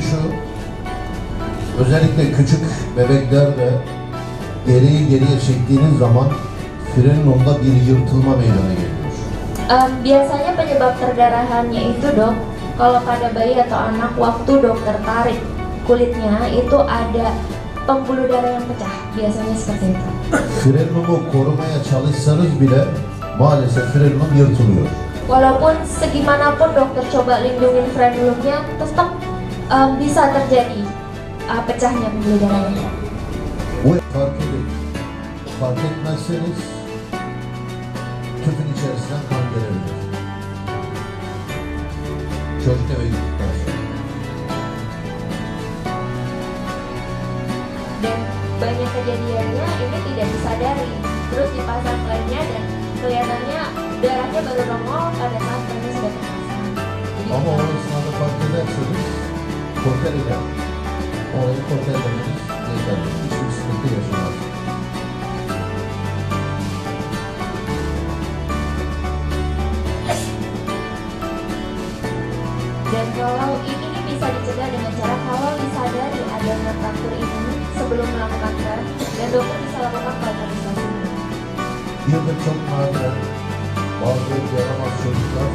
şu, özellikle küçük bebeklerde geriye çektiğiniz zaman frenonda bir yırtılma meydana geliyor. Biasanya penyebab perdarahannya itu dok, kalau pada bayi atau anak waktu dokter tarik kulitnya itu ada pembuluh darah yang pecah, biasanya seperti itu. Frenumu korumaya çalışsanız bile maalesef frenum yırtılıyor. Walaupun segimanapun dokter coba lindungin frenulumnya, tetap bisa terjadi pecahnya pembuluh darahnya. Bu fark etmezseniz tüpün içerisinden kan gelebilir. Çocuk eve gittikten sonra. Dan banyak kejadiannya ini tidak disadari, terus dipasang klaimnya dan kelihatannya darahnya baru nongol pada saat klaimnya sudah terpasang. Jadi, Ama o esnada fark ederseniz korter eder. Orayı korter edemeniz yeterli. Hiçbir sıkıntı yaşamaz. Dan kalau ini bisa dicegah dengan cara kalau disadari adanya fraktur ini sebelum melakukan tes, dan dokter bisa lakukan kauterisasi. Bir de çok nadiren bazı yaramaz çocuklar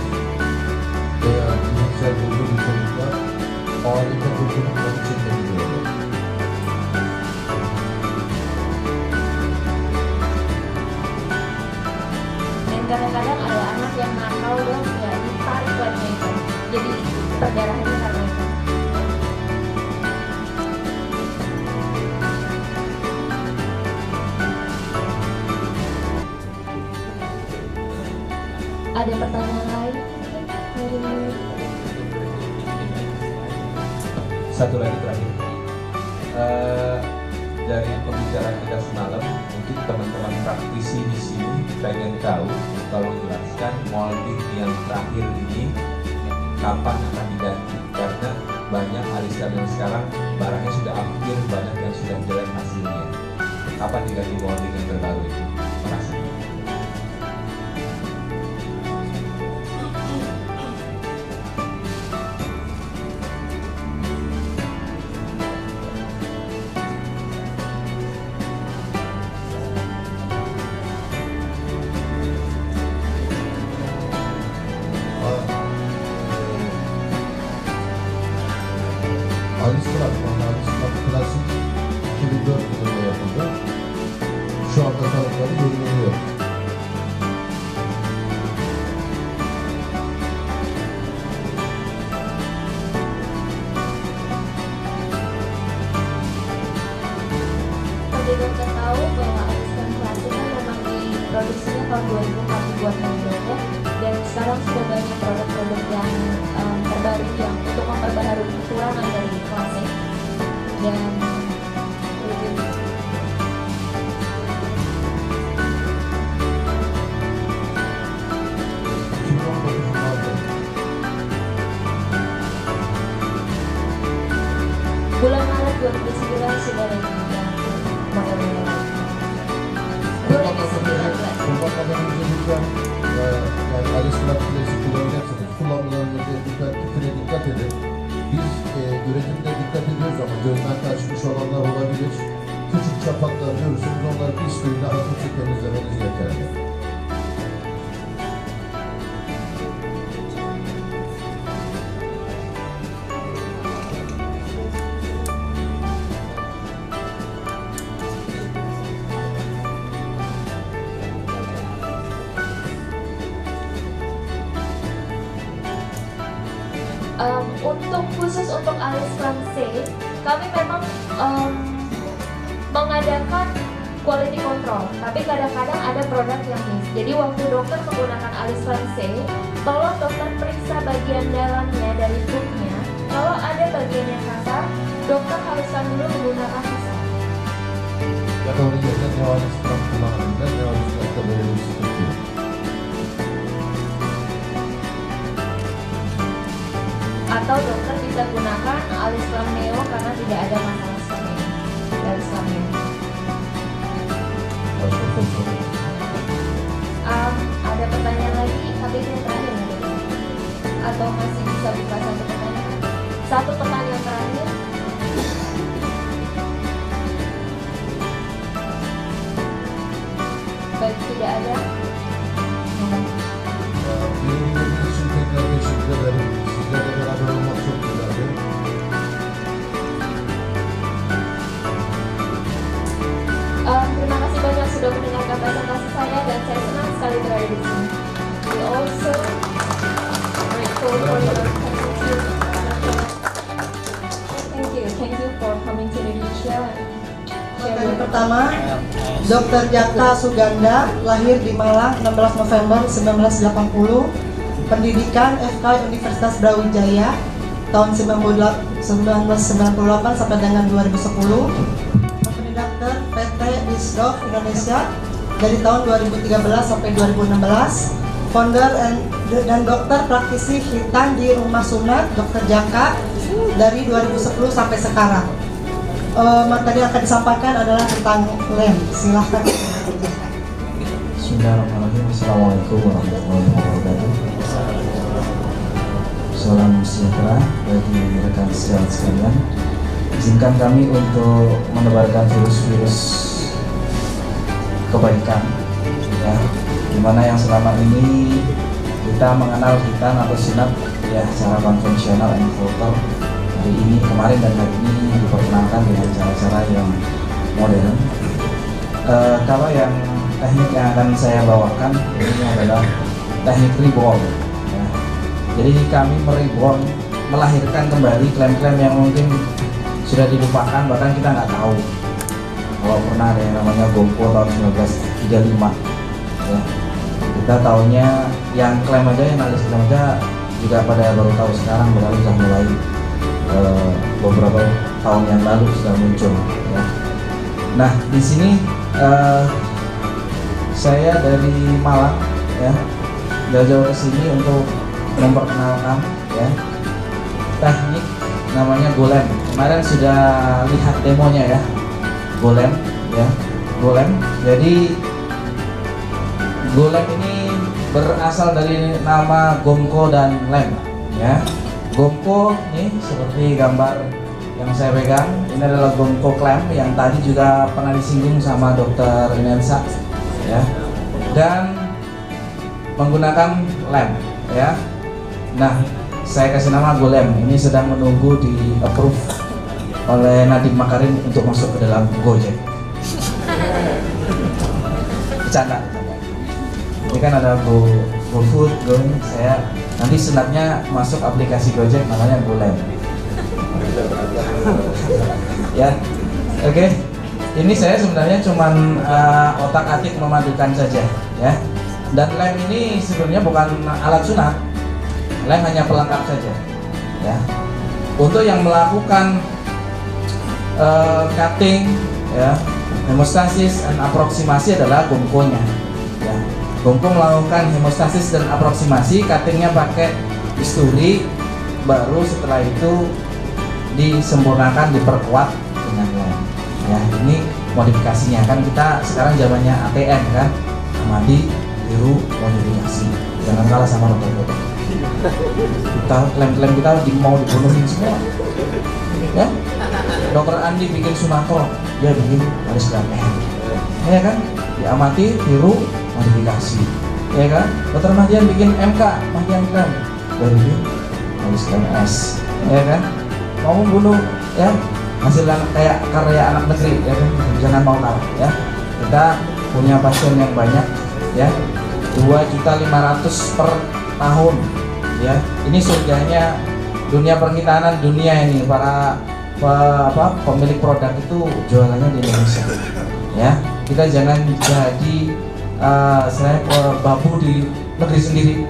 veya zihinsel bozuk çocuklar alete dokunup onu çekebiliyorlar. Dan kadang-kadang ada anak yang nakal dong, ya ditarik lagi itu, jadi perdarahannya karena itu. Ada pertanyaan lain? Satu lagi terakhir, dari pembicaraan kita semalam, mungkin teman-teman praktisi di sini pengen tahu, kalau jelaskan molding yang terakhir ini kapan akan diganti, karena banyak alis yang sekarang barangnya sudah akhir, banyak yang sudah jelek hasilnya. Kapan diganti molding yang terbaru itu? Terima kasih. Alice Platform, Alice Platform Klasik 2004 yılında yapıldı. Şu anda kalıpları yenileniyor. Seperti dokter tahu bahwa aliskan klasik kan memang diproduksinya tahun 2004 dibuatnya di Indonesia, dan sekarang sudah banyak produk-produk yang terbaru yang untuk memperbaharui kekurangan dari klasik. Dan bulan Maret 2009 sudah ada model-model. 2019. Kullanmadan önce lütfen yani Alice Platform Klasik kullanacaksınız. Kullanmadan önce lütfen tüpüne dikkat edin. Biz üretimde dikkat ediyoruz ama gözden kaçmış olanlar olabilir. Küçük çapaklar görürsünüz, onları bir suyla hafifçe temizlemeniz yeterli. Untuk khusus untuk alis francais, kami memang mengadakan quality control, tapi kadang-kadang ada produk yang miss. Jadi waktu dokter menggunakan alis francais, tolong dokter periksa bagian dalamnya dari tubnya. Kalau ada bagian yang kasar, dokter haruskan dulu menggunakan kasar. Ya da onun yerine ne Alice Platform kullanabilirler, ne Alice Platform'da böyle bir sıkıntı yok. Atau dokter bisa gunakan alis Neo karena tidak ada masalah seperti ini. Alis Neo. Başka soru sormak. Ada pertanyaan lagi, tapi ini yang terakhir ya, Dok? Atau masih bisa buka satu pertanyaan? Satu pertanyaan terakhir. Baik, tidak ada. Bilgileriniz için tekrar teşekkür ederim. Sizlerle beraber olmak çok güzeldi. Terima kasih banyak sudah mendengarkan presentasi saya dan saya senang sekali berada di sini. We also grateful for your attitude. Thank you for coming to Indonesia. Materi pertama, Dr. Jaka Suganda, lahir di Malang 16 November 1980, pendidikan FK Universitas Brawijaya tahun 1998 sampai dengan 2010, dokter PT Disdok Indonesia dari tahun 2013 sampai 2016, founder dan dokter praktisi hitam di Rumah Sunat Dr. Jaka dari 2010 sampai sekarang. Materi yang akan disampaikan adalah tentang lem. Silahkan. Bismillahirrahmanirrahim. Assalamualaikum warahmatullahi wabarakatuh. Salam sejahtera bagi rekan sejawat sekalian. Izinkan kami untuk menebarkan virus-virus kebaikan, ya, dimana yang selama ini kita mengenal hitam atau sunat ya secara konvensional and kultur. Hari ini, kemarin dan hari ini diperkenalkan dengan cara-cara yang modern. Kalau yang teknik yang akan saya bawakan ini adalah teknik reborn. Ya. Jadi kami mereborn, melahirkan kembali klaim-klaim yang mungkin sudah dilupakan, bahkan kita nggak tahu kalau pernah ada yang namanya GoPro tahun 1935. Ya. Kita tahunya yang klaim aja, yang alis klaim aja juga pada baru tahu sekarang, berarti sudah mulai beberapa tahun yang lalu sudah muncul. Ya. Nah, di sini saya dari Malang, ya, jauh-jauh ke sini untuk memperkenalkan ya teknik namanya golem. Kemarin sudah lihat demonya ya, golem, ya, golem. Jadi golem ini berasal dari nama Gomko dan lem, ya. Gomko ini seperti gambar yang saya pegang, ini adalah Gomko Clamp yang tadi juga pernah disinggung sama Dr. Inelsa, ya, dan menggunakan lem, ya. Nah, saya kasih nama golem. Ini sedang menunggu di approve oleh Nadiem Makarim untuk masuk ke dalam Gojek. Bercanda. Ini kan ada GoFood, saya nanti sunatnya masuk aplikasi Gojek namanya golem. Ya, oke. Ini saya sebenarnya cuman otak-atik memadukan saja, ya. Dan lem ini sebenarnya bukan alat sunat, lem hanya pelengkap saja, ya. Untuk yang melakukan cutting, ya, hemostasis dan aproksimasi adalah Gomko-nya, ya. Gomko melakukan hemostasis dan aproksimasi, cuttingnya pakai bisturi, baru setelah itu disempurnakan, diperkuat dengan lem. Ya, ini modifikasinya, kan kita sekarang zamannya ATM kan, amati, biru, modifikasi. Jangan kalah sama dokter-dokter. Kita klaim-klaim kita mau dibunuhin semua. Ya, Dokter Andi bikin sunatol, dia bikin alis klaim, ya kan? Diamati, biru, modifikasi, ya kan? Dokter Mahdian bikin MK, Mahdian klaim, dia bikin alis klaim S, ya kan? Mau membunuh, ya, hasil kayak karya anak negeri, ya kan? Jangan mau kalah, ya. Kita punya pasien yang banyak, ya, 2.500.000 per tahun, ya. Ini surganya dunia perhitanan dunia ini, para pemilik produk itu jualannya di Indonesia, ya. Kita jangan jadi babu di negeri sendiri,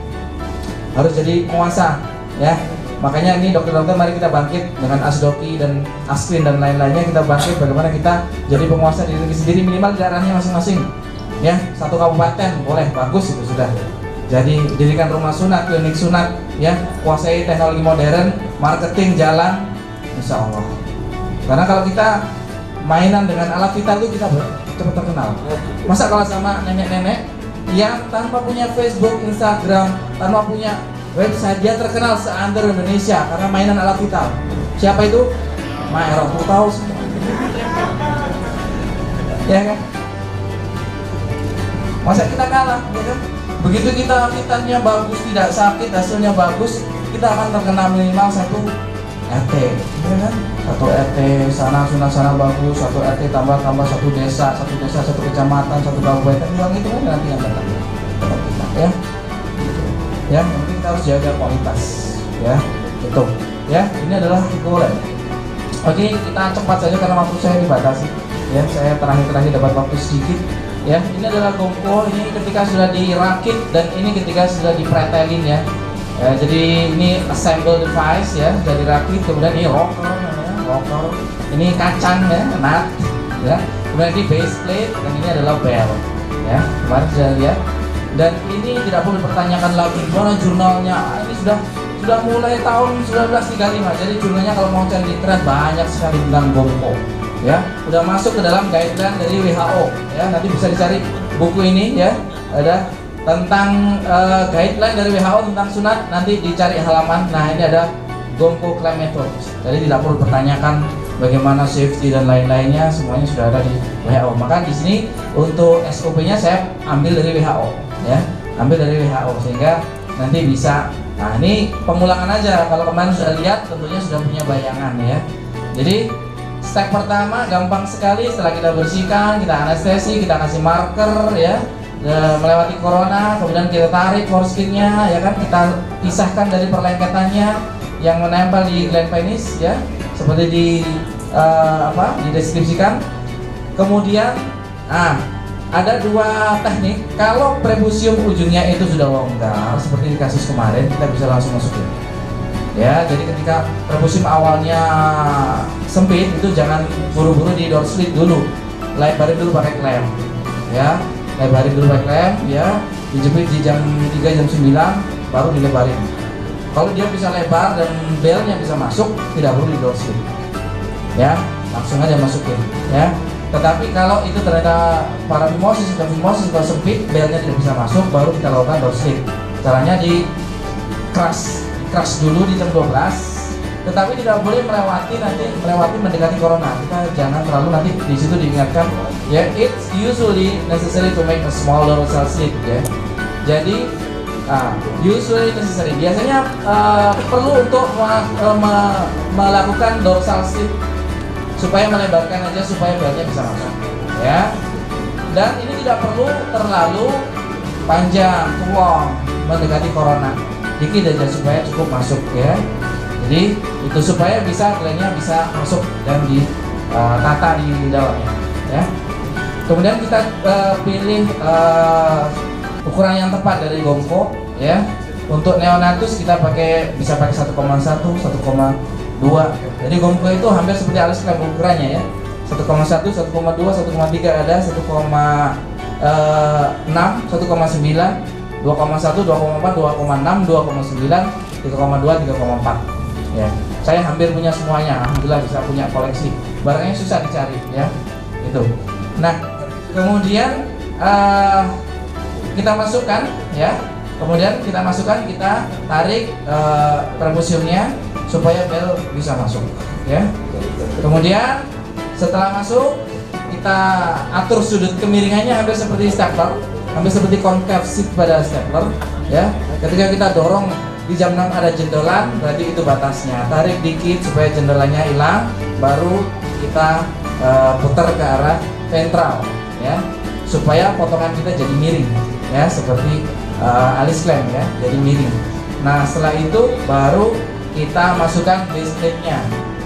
harus jadi penguasa, ya. Makanya ini dokter-dokter, mari kita bangkit dengan Asdoki dan Askrin dan lain-lainnya, kita bangkit bagaimana kita jadi penguasa di negeri sendiri, minimal di daerahnya masing-masing, ya. Satu kabupaten boleh, bagus itu sudah. Jadi dirikan rumah sunat, klinik sunat, ya, kuasai teknologi modern, marketing jalan, insya Allah. Karena kalau kita mainan dengan alat vital itu kita cepat terkenal. Masa kalau sama nenek-nenek yang tanpa punya Facebook, Instagram, tanpa punya website dia terkenal se-under Indonesia karena mainan alat vital. Siapa itu? Maero, aku tahu semua. Ya kan? Masa kita kalah, ya kan? Begitu kita kitanya bagus, tidak sakit, hasilnya bagus, kita akan terkena minimal 1 RT, ya kan? 1 RT sana bagus, 1 RT tambah 1 desa, 1 kecamatan, 1 kabupaten, uang itu kan nanti yang datang tempat kita, ya. Ya, nanti kita harus jaga kualitas, ya. Itu, ya. Ini adalah goal. Oke, kita cepat saja karena waktu saya dibatasi. Ya, saya terakhir dapat waktu sedikit. Ya, ini adalah gongko. Ini ketika sudah dirakit dan ini ketika sudah dipretelin ya. Jadi ini assemble device ya, sudah dirakit. Kemudian ini rocker, rocker. Ini kacang ya, nut. Ya. Kemudian ini base plate dan ini adalah bell. Ya, kemarin sudah lihat. Dan ini tidak perlu dipertanyakan lagi mana jurnalnya. Ini sudah mulai tahun 1935. Jadi jurnalnya kalau mau cari di internet banyak sekali tentang gongko. Ya, udah masuk ke dalam guideline dari WHO. Ya, nanti bisa dicari buku ini ya. Ada tentang guideline dari WHO tentang sunat. Nanti dicari halaman. Nah, ini ada gongko claim method. Jadi tidak perlu pertanyakan bagaimana safety dan lain-lainnya. Semuanya sudah ada di WHO. Maka di sini untuk SOP-nya saya ambil dari WHO. Ya, ambil dari WHO sehingga nanti bisa. Nah, ini pengulangan aja. Kalau kemarin sudah lihat, tentunya sudah punya bayangan ya. Jadi step pertama gampang sekali. Setelah kita bersihkan, kita anestesi, kita kasih marker ya, melewati corona, kemudian kita tarik foreskinnya ya kan, kita pisahkan dari perlengketannya yang menempel di gland penis ya, seperti dideskripsikan. Kemudian ada 2 teknik. Kalau prepusium ujungnya itu sudah longgar seperti di kasus kemarin, kita bisa langsung masukin. Ya, jadi ketika prepusium awalnya sempit itu jangan buru-buru di door slit dulu. Lebarin dulu pakai klem. Ya, lebarin dulu pakai klem ya, dijepit di jam 3 jam 9 baru dilebarin. Kalau dia bisa lebar dan belnya bisa masuk, tidak perlu di door slit. Ya, langsung aja masukin ya. Tetapi kalau itu ternyata parafimosis atau fimosis kalau sempit, belnya tidak bisa masuk, baru kita lakukan door slit. Caranya di crush dulu di jam 12, tetapi tidak boleh melewati mendekati corona. Kita jangan terlalu nanti di situ diingatkan ya, it's usually necessary to make a small dorsal slit ya. Jadi usually necessary, biasanya perlu untuk melakukan dorsal slit supaya melebarkan aja supaya belnya bisa masuk ya. Dan ini tidak perlu terlalu panjang, long mendekati corona, dikit aja supaya cukup masuk ya. Jadi itu supaya bisa glandnya bisa masuk dan ditata di dalamnya ya. Kemudian kita pilih ukuran yang tepat dari gongko ya. Untuk neonatus kita bisa pakai 1,1, 1,2. Jadi gongko itu hampir seperti alis klem ukurannya ya. 1,1, 1,2, 1,3 ada, 1,6, 1,9, 2,1, 2,4, 2,6, 2,9, 3,2, 3,4 ya. Saya hampir punya semuanya, alhamdulillah bisa punya koleksi. Barangnya susah dicari ya. Itu. Nah, kemudian kita masukkan ya. Kemudian kita tarik prepusiumnya supaya bel bisa masuk ya. Kemudian setelah masuk kita atur sudut kemiringannya hampir seperti stapler, hampir seperti concave sheet pada stapler ya. Ketika kita dorong di jam 6 ada jendolan, berarti itu batasnya. Tarik dikit supaya jendolannya hilang, baru kita putar ke arah ventral ya, supaya potongan kita jadi miring ya, seperti alis klem ya, jadi miring. Nah, setelah itu baru kita masukkan base plate-nya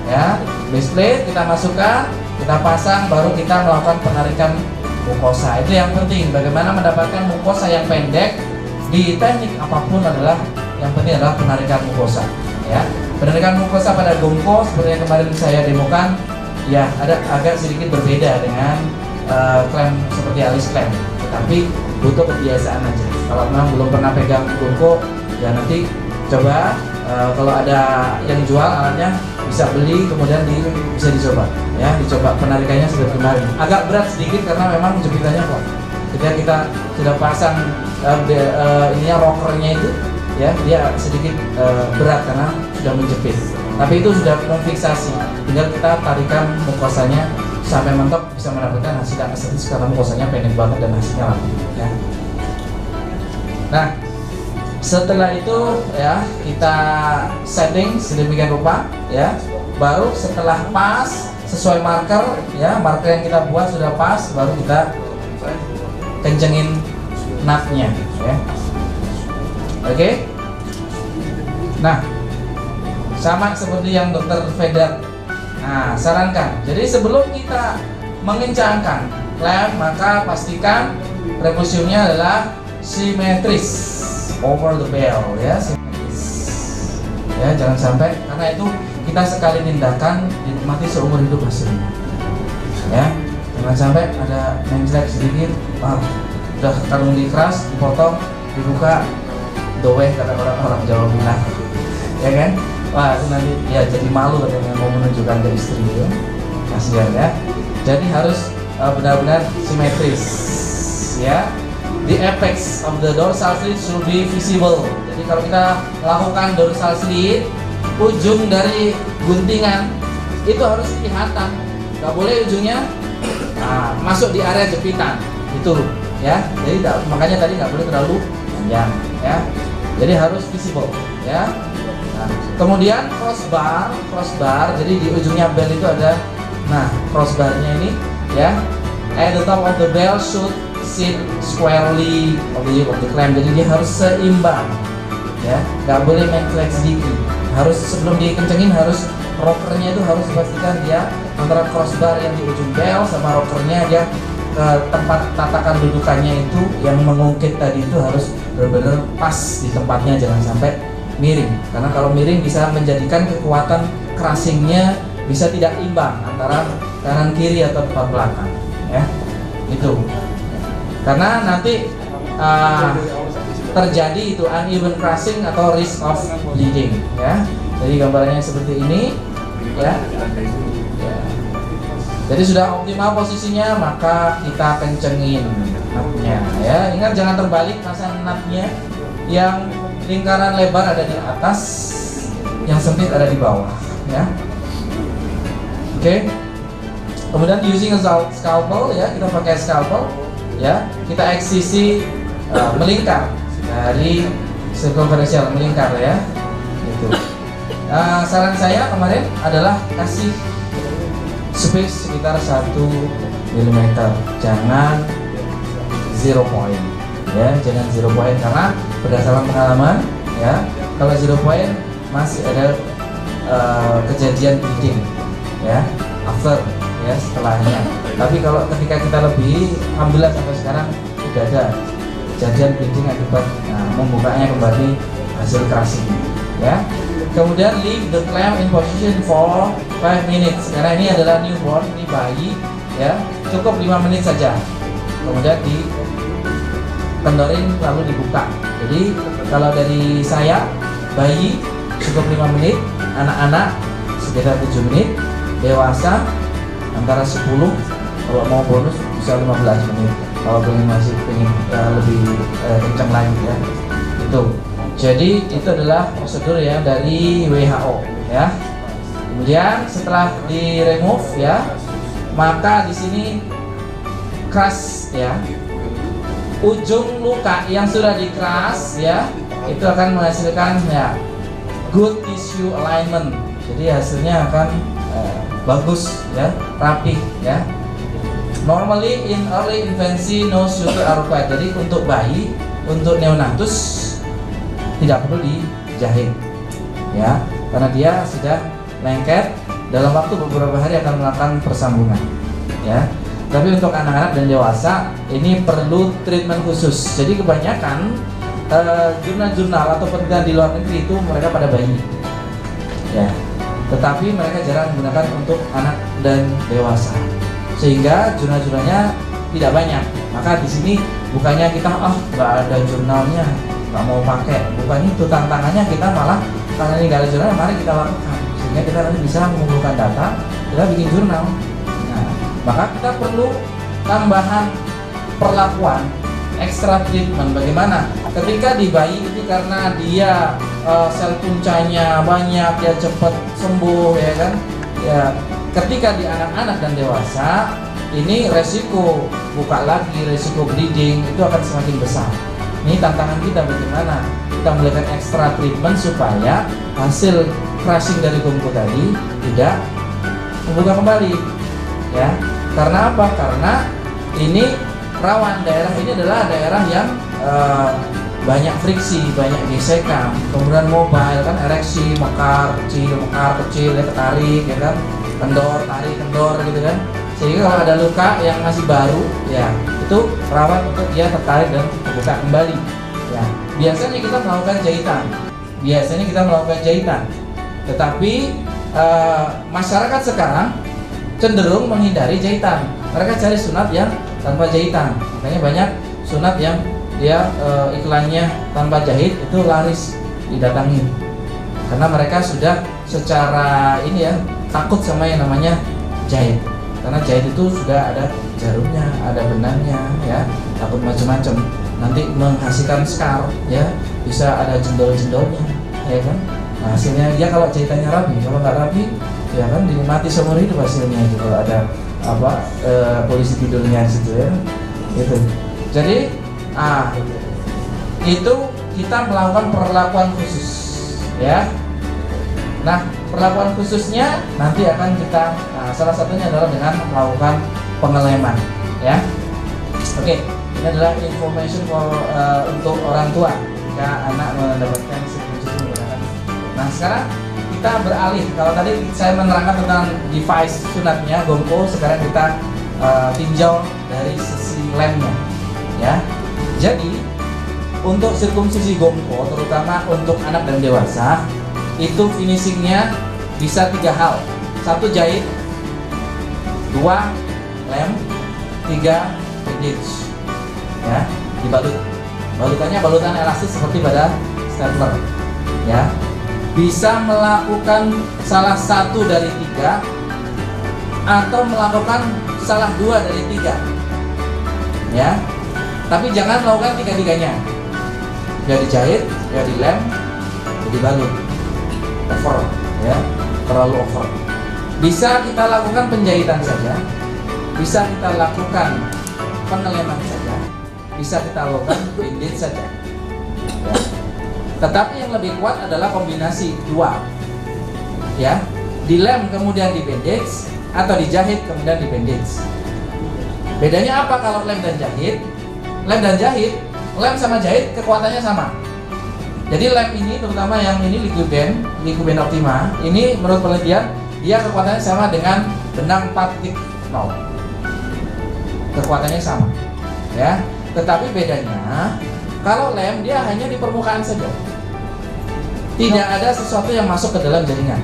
ya. Base plate kita masukkan, kita pasang, baru kita melakukan penarikan mukosa. Itu yang penting, bagaimana mendapatkan mukosa yang pendek di teknik apapun adalah yang penting adalah penarikan mukosa ya. Penarikan mukosa pada gongko seperti yang kemarin saya demokan ya, ada agak sedikit berbeda dengan klem seperti alis klem, tetapi butuh kebiasaan aja. Kalau memang belum pernah pegang gongko ya, nanti coba kalau ada yang jual alatnya bisa beli, kemudian bisa dicoba ya, dicoba penarikannya seperti kemarin. Agak berat sedikit karena memang jepitannya kuat. Ketika kita sudah pasang ininya rockernya itu ya dia sedikit berat karena sudah menjepit. Tapi itu sudah memfiksasi, tinggal kita tarikan mukosanya sampai mentok, bisa mendapatkan hasil yang estetis karena mukosanya pendek banget dan hasilnya rapi. Ya. Nah, setelah itu ya kita setting sedemikian rupa, ya. Baru setelah pas sesuai marker, ya marker yang kita buat sudah pas, baru kita kencengin nutnya, ya. Oke. Nah, sama seperti yang Dokter Vedat sarankan. Jadi sebelum kita mengencangkan klem, maka pastikan prepusiumnya adalah simetris over the bell, ya, simetris. Ya, jangan sampai, karena itu kita sekali tindakan dinikmati seumur hidup hasilnya. Ya, jangan sampai ada mencret sedikit, udah kalung dikeras, dipotong, dibuka, doeh kata orang Jawa bilang, ya kan? Wah, itu nanti ya jadi malu katanya mau menunjukkan ke istri, ya. Kasihan ya. Jadi harus benar-benar simetris, ya. The apex of the dorsal slit should be visible. Jadi kalau kita lakukan dorsal slit, ujung dari guntingan itu harus kelihatan. Gak boleh ujungnya masuk di area jepitan, itu, ya. Jadi makanya tadi nggak boleh terlalu panjang, ya. Jadi harus visible, ya. Nah, kemudian crossbar, jadi di ujungnya bell itu ada, crossbarnya ini, ya. At the top of the bell should sit squarely of the clamp. Jadi dia harus seimbang, ya. Nggak boleh mencret sedikit. Harus sebelum dikencengin harus rockernya itu harus dipastikan dia antara crossbar yang di ujung bell sama rockernya dia ke tempat tatakan dudukannya itu yang mengungkit tadi itu harus benar-benar pas di tempatnya, jangan sampai miring, karena kalau miring bisa menjadikan kekuatan crushingnya bisa tidak imbang antara kanan kiri atau depan belakang, ya. Itu karena nanti terjadi itu uneven crushing atau risk of bleeding, ya. Jadi gambarannya seperti ini, ya. Jadi sudah optimal posisinya, maka kita kencengin nutnya, ya. Ingat jangan terbalik, pasang nutnya yang lingkaran lebar ada di atas, yang sempit ada di bawah, ya. Oke. Kemudian using a scalpel, ya, kita pakai scalpel, ya. Kita eksisi melingkar dari circumferential, melingkar, ya. Gitu. Saran saya kemarin adalah kasih space sekitar 1 mm, jangan 0 point, ya, jangan 0 point karena berdasarkan pengalaman, ya, kalau 0 point masih ada kejadian bleeding, ya, after, ya, setelahnya. Tapi kalau ketika kita lebih, alhamdulillah sampai sekarang tidak ada kejadian bleeding akibat membukanya kembali hasil crushing, ya. Kemudian leave the clamp in position for 5 minutes. Karena ini adalah newborn, ini bayi, ya. Cukup 5 menit saja. Kemudian dikendorin lalu dibuka. Jadi kalau dari saya, bayi cukup 5 menit, anak-anak sekitar 7 menit, dewasa antara 10, kalau mau bonus bisa 15 menit. Kalau masih pengen lebih kencang lagi, ya. Itu. Jadi itu adalah prosedur ya dari WHO, ya. Kemudian setelah di remove, ya, maka di sini crush, ya. Ujung luka yang sudah di crush, ya, itu akan menghasilkan, ya, good tissue alignment. Jadi hasilnya akan bagus, ya, rapi, ya. Normally in early infancy no suture are required. Jadi untuk bayi, untuk neonatus tidak perlu dijahit, ya, karena dia sudah lengket, dalam waktu beberapa hari akan melakukan persambungan, ya. Tapi untuk anak-anak dan dewasa ini perlu treatment khusus. Jadi kebanyakan jurnal-jurnal atau penelitian di luar negeri itu mereka pada bayi, ya, tetapi mereka jarang menggunakan untuk anak dan dewasa, sehingga jurnal-jurnalnya tidak banyak. Maka di sini bukannya kita nggak ada jurnalnya, nggak mau pakai, bukan itu tantangannya, kita malah karena ini nggak ada jurnal, mari kita lakukan sehingga kita nanti bisa mengumpulkan data, kita bikin jurnal. Nah, maka kita perlu tambahan perlakuan extra treatment. Bagaimana ketika di bayi itu karena dia sel puncanya banyak, dia cepat sembuh ya kan. Ya, ketika di anak-anak dan dewasa ini resiko buka lagi, resiko bleeding itu akan semakin besar. Ini tantangan kita bagaimana kita melakukan extra treatment supaya hasil crushing dari gomko tadi tidak membuka kembali. Ya, karena apa? Karena ini rawan, daerah ini adalah daerah yang banyak friksi, banyak gesekan, kemudian mobile kan, ereksi, mekar kecil, ya, ketarik, ya kan, tarik kendor gitu kan. Sehingga kalau ada luka yang masih baru, ya itu rawan untuk dia tertarik dan terbuka kembali. Ya, biasanya kita melakukan jahitan, tetapi masyarakat sekarang cenderung menghindari jahitan. Mereka cari sunat yang tanpa jahitan. Makanya banyak sunat yang dia iklannya tanpa jahit itu laris didatangin. Karena mereka sudah secara ini ya takut sama yang namanya jahit. Karena jahit itu sudah ada jarumnya, ada benangnya, ya takut macam-macam. Nanti menghasilkan scar, ya bisa ada jendol-jendolnya, ya kan. Nah, hasilnya dia kalau jahitannya rapi, kalau nggak rapi, ya kan dinikmati seumur hidup hasilnya itu kalau ada polisi tidurnya di situ ya, gitu. Jadi, itu kita melakukan perlakuan khusus, ya. Nah, perlakuan khususnya nanti akan kita salah satunya adalah dengan melakukan pengeleman, ya. Oke, ini adalah information untuk orang tua jika anak mendapatkan sirkumsisi menggunakan. Nah, sekarang kita beralih. Kalau tadi saya menerangkan tentang device sunatnya gomko, sekarang kita tinjau dari sisi lemnya, ya. Jadi untuk sirkumsisi gomko, terutama untuk anak dan dewasa, itu finishingnya bisa 3 hal. 1 jahit, 2 lem, 3 bandage, ya, dibalut. Balutannya balutan elastis seperti pada stapler, ya. Bisa melakukan salah 1 dari 3 atau melakukan salah 2 dari 3, ya. Tapi jangan melakukan 3-tiganya. Ya dijahit, ya dilem, ya dibalut. Over, ya, terlalu over. Bisa kita lakukan penjahitan saja, bisa kita lakukan pengeleman saja, bisa kita lakukan bandage saja, ya. Tetapi yang lebih kuat adalah kombinasi 2, ya, dilem kemudian di bandage atau dijahit kemudian di bandage. Bedanya apa kalau lem dan jahit? Lem sama jahit kekuatannya sama. Jadi lem ini, terutama yang ini Liquiband Optima, ini menurut penelitian dia kekuatannya sama dengan benang 4.0. Kekuatannya sama, ya. Tetapi bedanya, kalau lem dia hanya di permukaan saja, tidak ada sesuatu yang masuk ke dalam jaringan.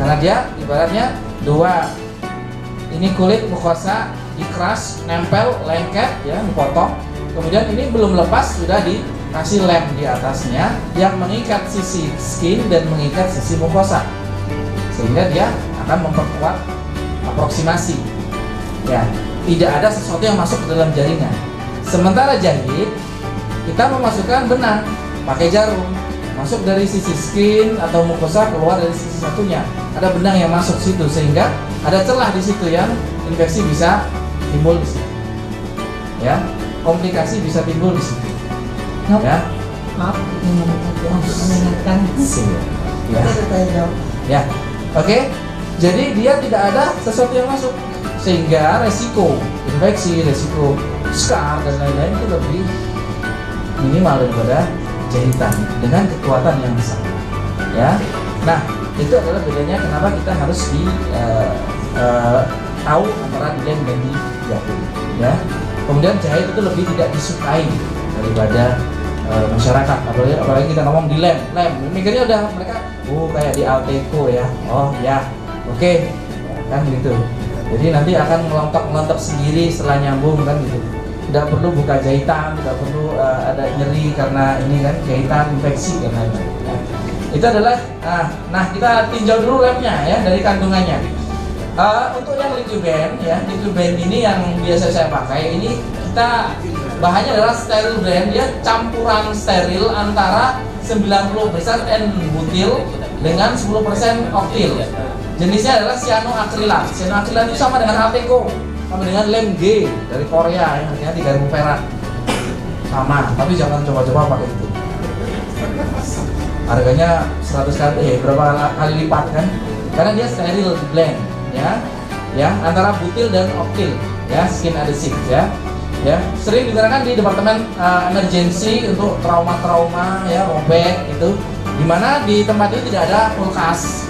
Karena dia ibaratnya 2, ini kulit mukosa dikeras, nempel, lengket, ya, dipotong. Kemudian ini belum lepas sudah dikasih lem di atasnya yang mengikat sisi skin dan mengikat sisi mukosa, sehingga dia akan memperkuat aproksimasi, ya. Tidak ada sesuatu yang masuk ke dalam jaringan. Sementara jahit, kita memasukkan benang pakai jarum, masuk dari sisi skin atau mukosa, keluar dari sisi satunya. Ada benang yang masuk situ sehingga ada celah di situ yang infeksi bisa timbul di situ, ya. Komplikasi bisa timbul di situ, ya. Maaf, mengingatkan. Ya, oke. Jadi dia tidak ada sesuatu yang masuk, sehingga resiko infeksi, resiko scar dan lain-lain itu lebih minimal daripada jahitan dengan kekuatan yang sama, ya. Nah, itu adalah bedanya kenapa kita harus tahu antara dilem dan dijahit, ya. Kemudian jahit itu lebih tidak disukai daripada masyarakat, apalagi kita ngomong di lem, mikirnya udah mereka kayak di Alteco, ya, oh ya, oke, kan gitu. Jadi nanti akan melontok sendiri setelah nyambung, kan gitu. Tidak perlu buka jahitan, tidak perlu ada nyeri karena ini kan jahitan, infeksi dan lain-lain, ya. Itu adalah nah kita tinjau dulu lemnya, ya, dari kandungannya. Untuk yang Liquiband, ya, Liquiband ini yang biasa saya pakai, ini kita bahannya adalah steril blend, dia campuran steril antara 90% N-butil dengan 10% oktil. Jenisnya adalah cyanoacrylat. Cyanoacrylat itu sama dengan Alteco, sama dengan lem G dari Korea yang harganya 3.000 perak. Sama, tapi jangan coba-coba pakai itu. Harganya 100 kali, berapa kali lipat kan? Karena dia steril blend, ya, antara butil dan oktil, ya, skin adhesive, ya. Sering digunakan di departemen emergency untuk trauma-trauma, ya, robek itu, dimana di tempat itu tidak ada kulkas,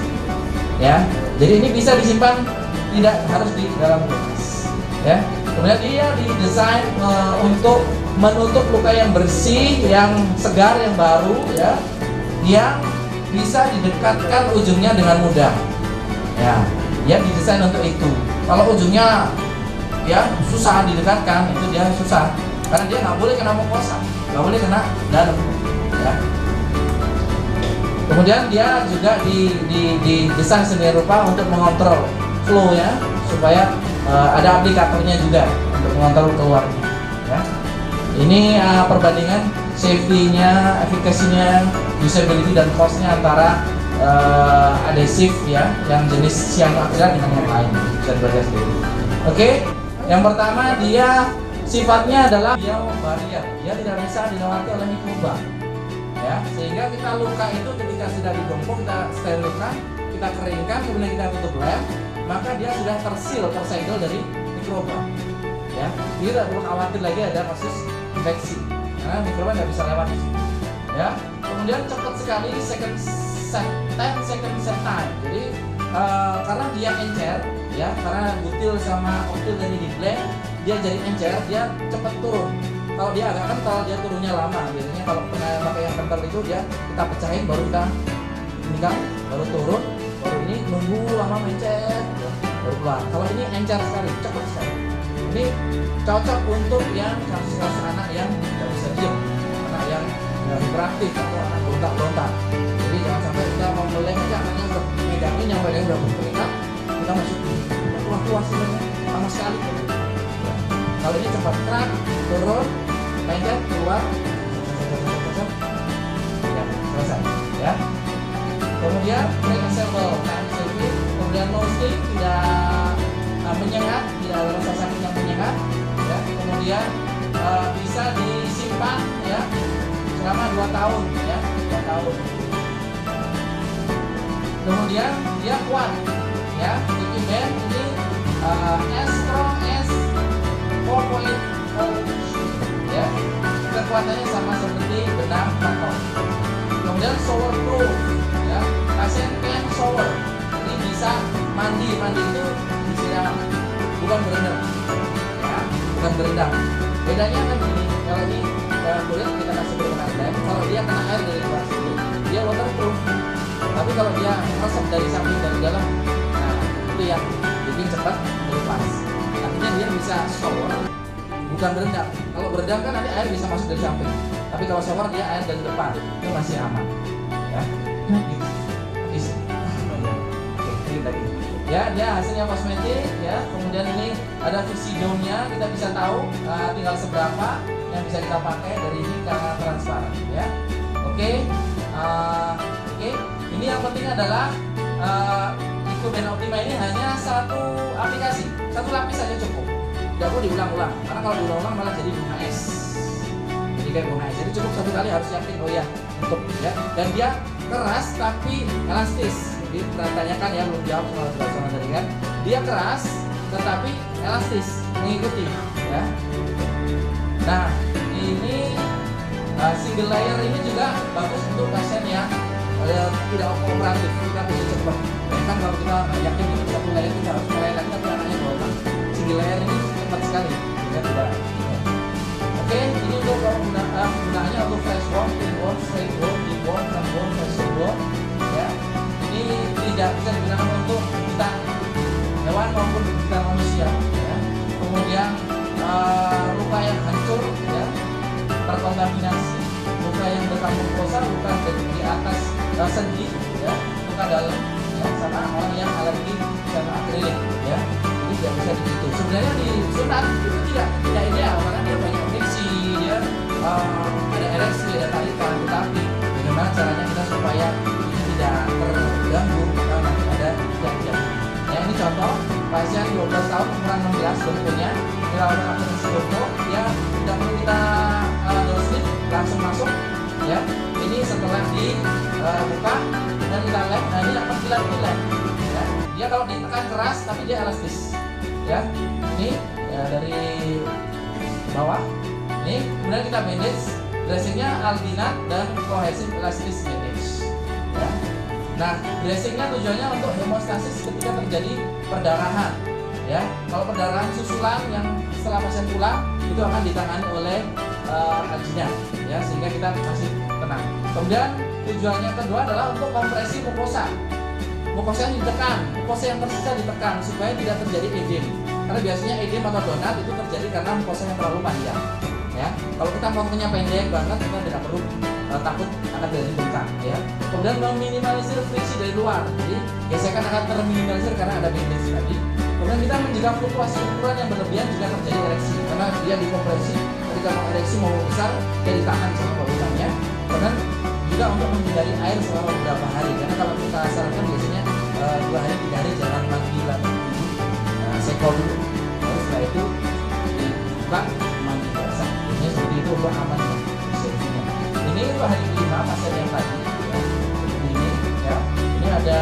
ya. Jadi ini bisa disimpan, tidak harus di dalam kulkas, ya. Kemudian dia didesain untuk menutup luka yang bersih, yang segar, yang baru, ya, yang bisa didekatkan ujungnya dengan mudah, ya. Dia didesain untuk itu. Kalau ujungnya ya susah didekatkan, itu dia susah, karena dia nggak boleh kena mukosa, nggak boleh kena dalam, ya. Kemudian dia juga didesain sedemikian rupa untuk mengontrol flow-nya, supaya ada aplikatornya juga untuk mengontrol keluarnya, ya. Ini perbandingan safety-nya, efficacy-nya, usability dan cost-nya antara adhesif, ya, yang jenis cyanoacrylat dengan yang lain, bisa dibaca sendiri. Oke, yang pertama dia sifatnya adalah biobarrier, dia tidak bisa dilewati oleh mikroba, ya, sehingga kita luka itu ketika sudah dibongkok, kita sterilkan, kita keringkan, kemudian kita tutup lem, maka dia sudah tersegel dari mikroba, ya. Tidak perlu khawatir lagi ada kasus infeksi, karena mikroba nggak bisa lewat, ya. Kemudian cepat sekali 10 second set time. Jadi karena dia encer, ya, karena butil sama oktil tadi di blend, dia jadi encer, dia cepat turun. Kalau dia agak kental, dia turunnya lama. Biasanya kalau pernah pakai yang kental itu, dia kita pecahin baru kita pegang, baru turun, baru ini nunggu lama mencer, ya, baru keluar. Kalau ini encer sekali, cepat sekali. Ini cocok untuk yang kasus-kasus anak yang tidak bisa diam, anak yang hiperaktif atau anak berontak-berontak. Jadi jangan sampai kita mau meleng aja, anaknya udah megangin, nyampe dia udah berkeringat, kita masuk keluar sebenarnya sama sekali. Ya. Kalau ini cepat kerak, turun, pencet, keluar, ya, selesai, ya. Kemudian flexible, time saving, kemudian no sting, tidak menyengat, tidak ada rasa sakit yang menyengat, ya. Kemudian bisa disimpan, ya, selama 2 tahun, ya, 2 tahun. Kemudian dia kuat, ya. Sticky band ini as strong as 4.0, ya. Kekuatannya sama seperti benang karton. Kemudian shower proof, ya. Pasien can shower, ini bisa mandi itu disiram, bukan berendam, ya, bukan berendam. Bedanya kan gini, kalau ini kulit kita kasih berbenang lem, kalau dia kena air dari luar sini, dia waterproof. Tapi kalau dia resep dari samping dari dalam, nah itu yang bikin cepat lepas. Artinya dia bisa shower, bukan berendam. Kalau berendam kan nanti air bisa masuk dari samping. Tapi kalau shower dia air dari depan, itu masih aman, ya. Gitu. Bisa. Oke, tadi. Ya, dia hasilnya kosmetik, ya. Kemudian ini ada visidomnya, kita bisa tahu tinggal seberapa yang bisa kita pakai dari ini karena transparan, ya. Oke. Ini yang penting adalah Liquiband Optima ini hanya satu aplikasi, satu lapis saja cukup. Tidak perlu diulang-ulang, karena kalau diulang-ulang malah jadi bunga es. Jadi kayak bunga es. Jadi cukup satu kali, harus yakin, oh ya, untuk, ya. Dan dia keras tapi elastis. Jadi tanyakan, ya, belum jawab soal tadi kan. Dia keras tetapi elastis, mengikuti, ya. Nah, ini single layer ini juga bagus untuk pasien yang tidak kooperatif, kita bisa cepat. Kan kalau kita yakin itu satu layer kita harus mulai lagi, tapi anaknya berontak. Single layer ini cepat sekali, ya, tidak. Ya. Oke, ini untuk penggunaannya untuk fresh wash, clean wash, straight wash, deep wash, front wash, facial wash, ya. Ini tidak bisa digunakan untuk kita hewan maupun kita manusia, ya. Kemudian luka yang hancur, ya, terkontaminasi, luka yang bekas mukosa, luka di atas sendi, ya, luka dalam, ya, sama orang yang alergi sama akrilik, ya. Jadi tidak bisa begitu. Sebenarnya di sunat itu tidak ideal karena dia banyak friksi, ada ereksi, ada tarikan, tetapi bagaimana caranya kita supaya ini tidak terganggu, maka nanti ada jam-jam. Ya, ini contoh pasien 12 tahun ukuran 16 bentuknya dilakukan operasi gonggong, ya tidak perlu kita dosis, langsung masuk. Ya, ini setelah dibuka dan kita lem, nah ini akan pilar-pilar. Ya, dia kalau ditekan keras tapi dia elastis. Ya, ini ya, dari bawah. Ini kemudian kita bandage, dressingnya albinat dan kohesif elastis bandage. Ya. Nah, dressingnya tujuannya untuk hemostasis ketika terjadi perdarahan. Ya, kalau perdarahan susulan yang setelah pasien pulang itu akan ditangani oleh angina, ya, sehingga kita masih tenang. Kemudian tujuannya kedua adalah untuk kompresi mukosa. Mukosa ditekan, mukosa yang tersisa ditekan supaya tidak terjadi edem. Karena biasanya edem atau donat itu terjadi karena mukosa yang terlalu panjang. Ya, kalau kita potongnya pendek banget kita tidak perlu takut akan terjadi bengkak. Ya, kemudian meminimalisir friksi dari luar. Jadi gesekan akan terminimalisir karena ada bandage tadi. Kemudian kita mencegah fluktuasi ukuran yang berlebihan jika terjadi ereksi, karena dia dikompresi ketika mau ereksi mau besar dia ditahan sama balutannya. Kemudian juga untuk menghindari air selama beberapa hari, karena kalau kita sarankan biasanya 2 hari 3 hari jangan mandi lagi dulu, sekol dulu, lalu setelah itu dibuka mandi biasa. Ini seperti itu untuk aman safety-nya. Ini untuk hari kelima pasien yang tadi, ya. Ini ya, ini ada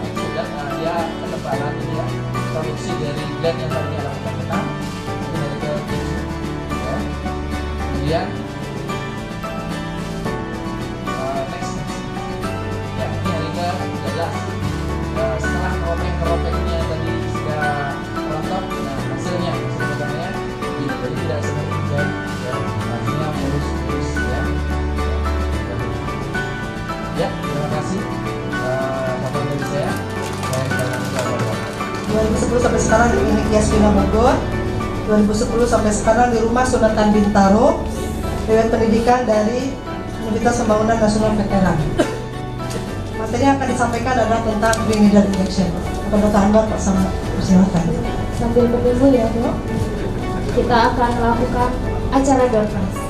eksudat, dia ketebalan ini ya, produksi dari gland yang tadinya ada ketebalan, ini dari ke-7 ya. Kemudian setelah keropeng-keropengnya tadi sudah rontok, nah hasilnya ini jadi tidak seperti hujan, ya, artinya mulus ya. Ya, terima kasih. Bapak dari saya jalan 2010 sampai sekarang di Klinik Yasmina Bogor, 2010 sampai sekarang di Rumah Sunatan Bintaro, riwayat pendidikan dari Universitas Pembangunan Nasional Veteran. Materi yang akan disampaikan adalah tentang prenatal injection. Kepada Dr. Anwar, Pak Samad, persilakan. Sambil menunggu ya, Dok, kita akan melakukan acara door prize.